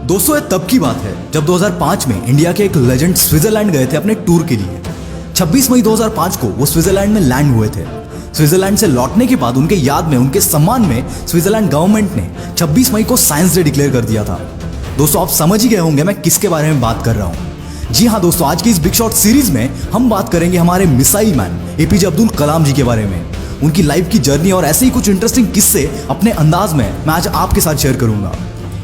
दोस्तों ये तब की बात है जब 2005 में इंडिया के एक लेजेंड स्विट्जरलैंड गए थे अपने टूर के लिए। 26 मई 2005 को वो स्विट्जरलैंड में लैंड हुए थे। स्विट्जरलैंड से लौटने के बाद उनके याद में, उनके सम्मान में स्विट्जरलैंड गवर्नमेंट ने 26 मई को साइंस डे डिक्लेयर कर दिया था। दोस्तों आप समझ ही गए होंगे मैं किसके बारे में बात कर रहा हूँ। जी हाँ दोस्तों, आज की इस बिग शॉट सीरीज में हम बात करेंगे हमारे missile man APJ Abdul Kalam जी के बारे में। उनकी लाइफ की जर्नी और ऐसे ही कुछ इंटरेस्टिंग किस्से अपने अंदाज में मैं आज आपके साथ शेयर करूंगा।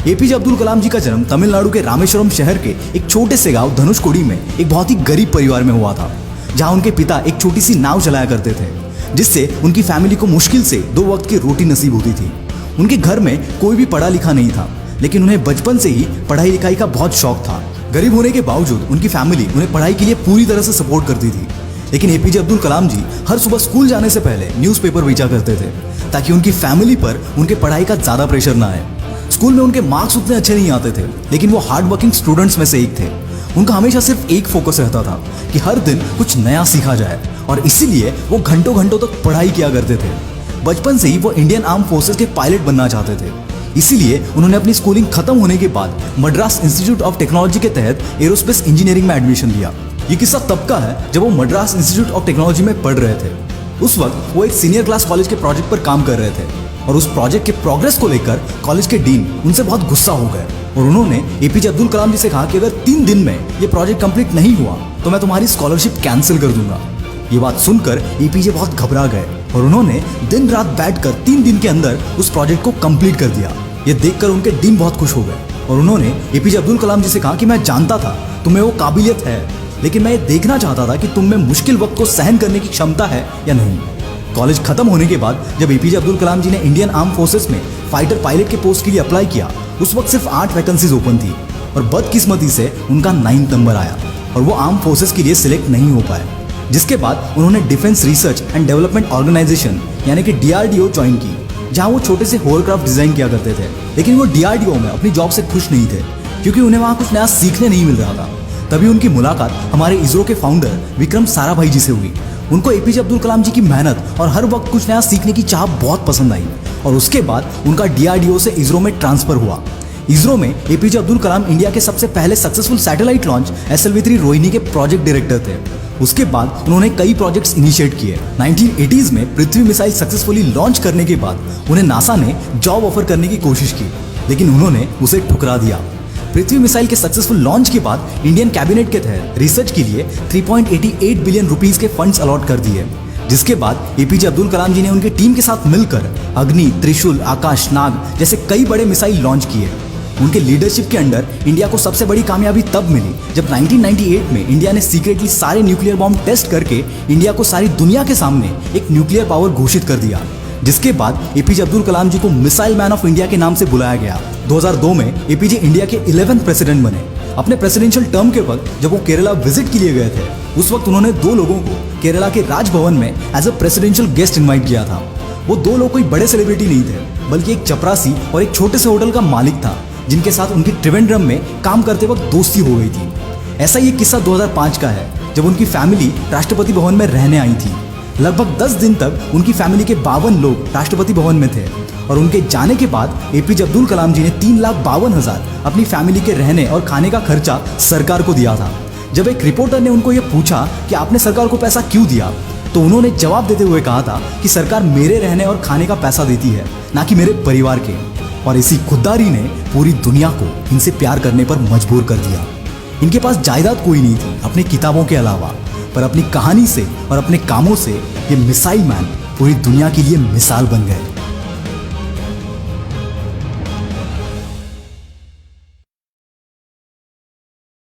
एपीजे अब्दुल कलाम जी का जन्म तमिलनाडु के रामेश्वरम शहर के एक छोटे से गांव धनुषकोडी में एक बहुत ही गरीब परिवार में हुआ था, जहां उनके पिता एक छोटी सी नाव चलाया करते थे, जिससे उनकी फैमिली को मुश्किल से 2 वक्त की रोटी नसीब होती थी। उनके घर में कोई भी पढ़ा लिखा नहीं था, लेकिन उन्हें बचपन से ही पढ़ाई लिखाई का बहुत शौक था। गरीब होने के बावजूद उनकी फैमिली उन्हें पढ़ाई के लिए पूरी तरह से सपोर्ट करती थी। लेकिन एपीजे अब्दुल कलाम जी हर सुबह स्कूल जाने से पहले न्यूज़पेपर बेचा करते थे, ताकि उनकी फैमिली पर उनके पढ़ाई का ज़्यादा प्रेशर ना आए। स्कूल में उनके मार्क्स उतने अच्छे नहीं आते थे, लेकिन वो हार्ड वर्किंग स्टूडेंट्स में से एक थे। उनका हमेशा सिर्फ एक फोकस रहता था कि हर दिन कुछ नया सीखा जाए, और इसीलिए वो घंटों घंटों तक पढ़ाई किया करते थे। बचपन से ही वो इंडियन आर्म फोर्सेस के पायलट बनना चाहते थे, इसीलिए उन्होंने अपनी स्कूलिंग खत्म होने के बाद मद्रास इंस्टीट्यूट ऑफ टेक्नोलॉजी के तहत एरोस्पेस इंजीनियरिंग में एडमिशन लिया। ये किस्सा तब का है जब वो मद्रास इंस्टीट्यूट ऑफ टेक्नोलॉजी में पढ़ रहे थे। उस वक्त वो एक सीनियर क्लास कॉलेज के प्रोजेक्ट पर काम कर रहे थे, और उस प्रोजेक्ट के प्रोग्रेस को लेकर कॉलेज के डीन उनसे बहुत गुस्सा हो गए, और उन्होंने एपीजे अब्दुल कलाम जी से कहा कि अगर 3 दिन में ये प्रोजेक्ट कंप्लीट नहीं हुआ तो मैं तुम्हारी स्कॉलरशिप कैंसिल कर दूंगा। ये बात सुनकर एपीजे बहुत घबरा गए, और उन्होंने दिन रात बैठकर 3 दिन के अंदर उस प्रोजेक्ट को कंप्लीट कर दिया। ये देखकर उनके डीन बहुत खुश हो गए, और उन्होंने एपीजे अब्दुल कलाम जी से कहा कि मैं जानता था तुम्हें वो काबिलियत है, लेकिन मैं ये देखना चाहता था कि तुम में मुश्किल वक्त को सहन करने की क्षमता है या नहीं। कॉलेज खत्म होने के बाद जब एपीजे अब्दुल कलाम जी ने इंडियन आर्म फोर्सेस में फाइटर पायलट के पोस्ट के लिए अप्लाई किया, उस वक्त सिर्फ 8 वैकेंसीज ओपन थी, और बदकिस्मती से उनका 9 नंबर आया और वो आर्म फोर्सेस के लिए सिलेक्ट नहीं हो पाए। जिसके बाद उन्होंने defence research and development organisation यानी कि डीआरडीओ ज्वाइन की, जहाँ वो छोटे से होवरक्राफ्ट डिजाइन किया करते थे। लेकिन वो डीआरडीओ में अपनी जॉब से खुश नहीं थे, क्योंकि उन्हें वहाँ कुछ नया सीखने नहीं मिल रहा था। तभी उनकी मुलाकात हमारे इसरो के फाउंडर विक्रम साराभाई जी से हुई। उनको एपीजे अब्दुल कलाम जी की मेहनत और हर वक्त कुछ नया सीखने की चाह बहुत पसंद आई, और उसके बाद उनका डीआरडीओ से इसरो में ट्रांसफर हुआ। इसरो में एपीजे अब्दुल कलाम इंडिया के सबसे पहले successful satellite launch SLV-3 Rohini के प्रोजेक्ट डायरेक्टर थे। उसके बाद उन्होंने कई प्रोजेक्ट्स इनिशिएट किए। 1980s में पृथ्वी मिसाइल सक्सेसफुली लॉन्च करने के बाद उन्हें नासा ने जॉब ऑफर करने की कोशिश की, लेकिन उन्होंने उसे ठुकरा दिया। पृथ्वी मिसाइल के सक्सेसफुल लॉन्च के बाद इंडियन कैबिनेट के तहत रिसर्च के लिए 3.88 बिलियन रुपीस के फंड्स अलॉट कर दिए। जिसके बाद एपीजे अब्दुल कलाम जी ने उनकी टीम के साथ मिलकर अग्नि, त्रिशूल, आकाश, नाग जैसे कई बड़े मिसाइल लॉन्च किए। उनके लीडरशिप के अंडर इंडिया को सबसे बड़ी कामयाबी तब मिली जब 1998 में इंडिया ने सीक्रेटली सारे न्यूक्लियर बॉम्ब टेस्ट करके इंडिया को सारी दुनिया के सामने एक न्यूक्लियर पावर घोषित कर दिया। जिसके बाद एपीजे अब्दुल कलाम जी को मिसाइल मैन ऑफ इंडिया के नाम से बुलाया गया। 2002 में एपीजे इंडिया के 11th प्रेसिडेंट बने। अपने प्रेसिडेंशियल टर्म के वक्त जब वो केरला विजिट के लिए गए थे, उस वक्त उन्होंने 2 लोगों को केरला के राजभवन में as a presidential guest invite किया था। वो 2 लोग कोई बड़े सेलिब्रिटी नहीं थे, बल्कि एक चपरासी और एक छोटे से होटल का मालिक था, जिनके साथ उनकी त्रिवेंद्रम में काम करते वक्त दोस्ती हो गई थी। ऐसा ये किस्सा 2005 का है, जब उनकी फैमिली राष्ट्रपति भवन में रहने आई थी। लगभग 10 दिन तक उनकी फैमिली के 52 लोग राष्ट्रपति भवन में थे, और उनके जाने के बाद एपीजे अब्दुल कलाम जी ने 3,52,000 अपनी फैमिली के रहने और खाने का खर्चा सरकार को दिया था। जब एक रिपोर्टर ने उनको ये पूछा कि आपने सरकार को पैसा क्यों दिया, तो उन्होंने जवाब देते हुए कहा था कि सरकार मेरे रहने और खाने का पैसा देती है, ना कि मेरे परिवार के। और इसी खुददारी ने पूरी दुनिया को इनसे प्यार करने पर मजबूर कर दिया। इनके पास जायदाद कोई नहीं थी अपनी किताबों के अलावा, पर अपनी कहानी से और अपने कामों से ये मिसाइल मैन पूरी दुनिया के लिए मिसाल बन गए।